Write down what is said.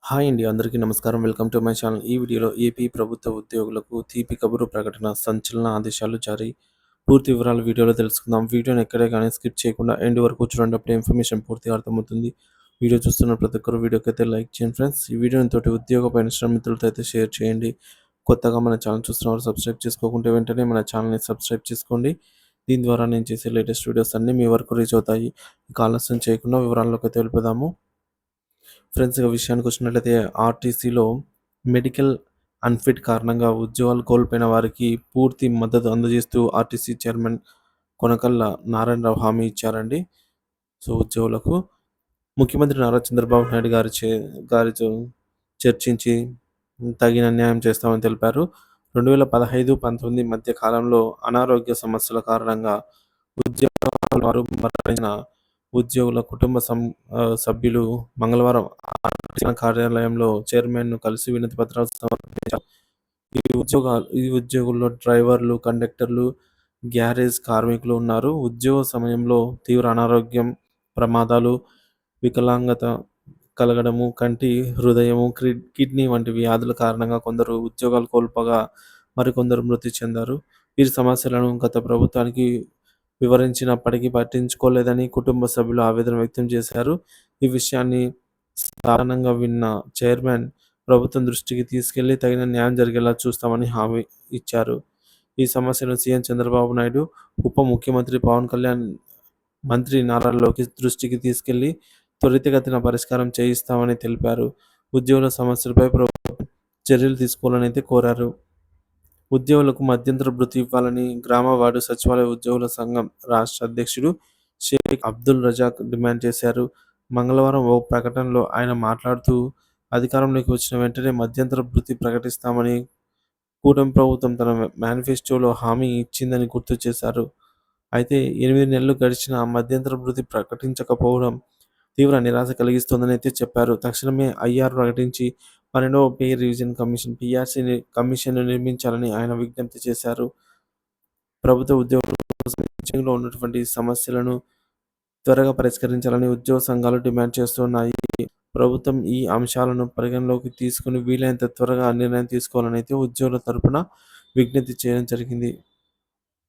Hi అండి. అందరికీ నమస్కారం. Welcome to my channel. ఈ వీడియోలో ఏపీ ప్రభుత్వ ఉద్యోగులకు తీపి కబురు ప్రకటన, సంచలన ఆదేశాలు జారీ. పూర్తి వివరాలు వీడియోలో తెలుసుకుందాం. వీడియోని ఎక్కడే కానీ స్కిప్ చేయకుండా ఎండ్ వరకు చూడండి. అప్పుడే ఇన్ఫర్మేషన్ పూర్తిగా అర్థమవుతుంది. వీడియో చూస్తున్న ప్రతి ఒక్కరు వీడియోకి అయితే లైక్ చేయండి ఫ్రెండ్స్. ఈ వీడియోని తోటి ఉద్యోగ పరిశ్రమ మిత్రులతో అయితే షేర్ చేయండి. కొత్తగా మన ఛానల్ చూస్తున్నవారు సబ్స్క్రైబ్ చేసుకోకుంటే వెంటనే మన ఛానల్ని సబ్స్క్రైబ్ చేసుకోండి. దీని ద్వారా నేను చేసే లేటెస్ట్ వీడియోస్ అన్నీ మీ వరకు రీచ్ అవుతాయి. ఇక ఆలస్యం చేయకుండా వివరాల్లోకి అయితే వెళ్ళిపోదాము. ఫ్రెండ్స్ ఇక విషయానికి వచ్చినట్లయితే ఆర్టీసీలో మెడికల్ అన్ఫిట్ కారణంగా ఉద్యోగాలు కోల్పోయిన వారికి పూర్తి మద్దతు అందజేస్తూ ఆర్టీసీ చైర్మన్ కొనకళ్ళ నారాయణరావు హామీ ఇచ్చారండి. సో ఉద్యోగులకు ముఖ్యమంత్రి నారా చంద్రబాబు నాయుడు గారితో చర్చించి తగిన న్యాయం చేస్తామని తెలిపారు. 2015-19 మధ్య కాలంలో అనారోగ్య సమస్యల కారణంగా ఉద్యోగాల వారు మరణించిన ఉద్యోగుల కుటుంబ సభ్యులు మంగళవారం ఆర్టీసీ కార్యాలయంలో చైర్మన్ను కలిసి వినతి పత్రాలు సమర్పించారు. ఈ ఉద్యోగుల్లో డ్రైవర్లు, కండక్టర్లు, గ్యారేజ్ కార్మికులు ఉన్నారు. ఉద్యోగ సమయంలో తీవ్ర అనారోగ్యం, ప్రమాదాలు, వికలాంగత కలగడము, కంటి, హృదయము, కిడ్నీ వంటి వ్యాధుల కారణంగా కొందరు ఉద్యోగాలు కోల్పోగా మరికొందరు మృతి చెందారు. వీరి సమస్యలను గత ప్రభుత్వానికి వివరించినప్పటికీ పట్టించుకోలేదని కుటుంబ సభ్యులు ఆవేదన వ్యక్తం చేశారు. ఈ విషయాన్ని సాధారణంగా విన్న చైర్మన్ ప్రభుత్వం దృష్టికి తీసుకెళ్లి తగిన న్యాయం జరిగేలా చూస్తామని హామీ ఇచ్చారు. ఈ సమస్యను సీఎం చంద్రబాబు నాయుడు, ఉప ముఖ్యమంత్రి పవన్ కళ్యాణ్, మంత్రి నారా లోకేష్ దృష్టికి తీసుకెళ్లి త్వరితగతిన పరిష్కారం చేయిస్తామని తెలిపారు. ఉద్యోగుల సమస్యలపై ప్రభుత్వం చర్యలు తీసుకోవాలని అయితే కోరారు. ఉద్యోగులకు మధ్యంతర భృతి ఇవ్వాలని గ్రామ వార్డు సచివాలయ ఉద్యోగుల సంఘం రాష్ట్ర అధ్యక్షుడు షేక్ అబ్దుల్ రజాక్ డిమాండ్ చేశారు. మంగళవారం ఓ ప్రకటనలో ఆయన మాట్లాడుతూ అధికారంలోకి వచ్చిన వెంటనే మధ్యంతర భృతి ప్రకటిస్తామని కూటమి ప్రభుత్వం తన మేనిఫెస్టోలో హామీ ఇచ్చిందని గుర్తు చేశారు. అయితే 8 నెలలు గడిచినా మధ్యంతర భృతి ప్రకటించకపోవడం తీవ్ర నిరాశ కలిగిస్తోందని అయితే చెప్పారు. తక్షణమే ఐఆర్ ప్రకటించి 12వ పే రివిజన్ కమిషన్ (పీఆర్సీ) కమిషన్ను నిర్మించాలని ఆయన విజ్ఞప్తి చేశారు. ప్రభుత్వ ఉద్యోగుల కోసం ఉన్నటువంటి సమస్యలను త్వరగా పరిష్కరించాలని ఉద్యోగ సంఘాలు డిమాండ్ చేస్తున్నాయి. ప్రభుత్వం ఈ అంశాలను పరిగణలోకి తీసుకుని వీలైనంత త్వరగా నిర్ణయం తీసుకోవాలని అయితే ఉద్యోగుల తరపున విజ్ఞప్తి చేయడం జరిగింది.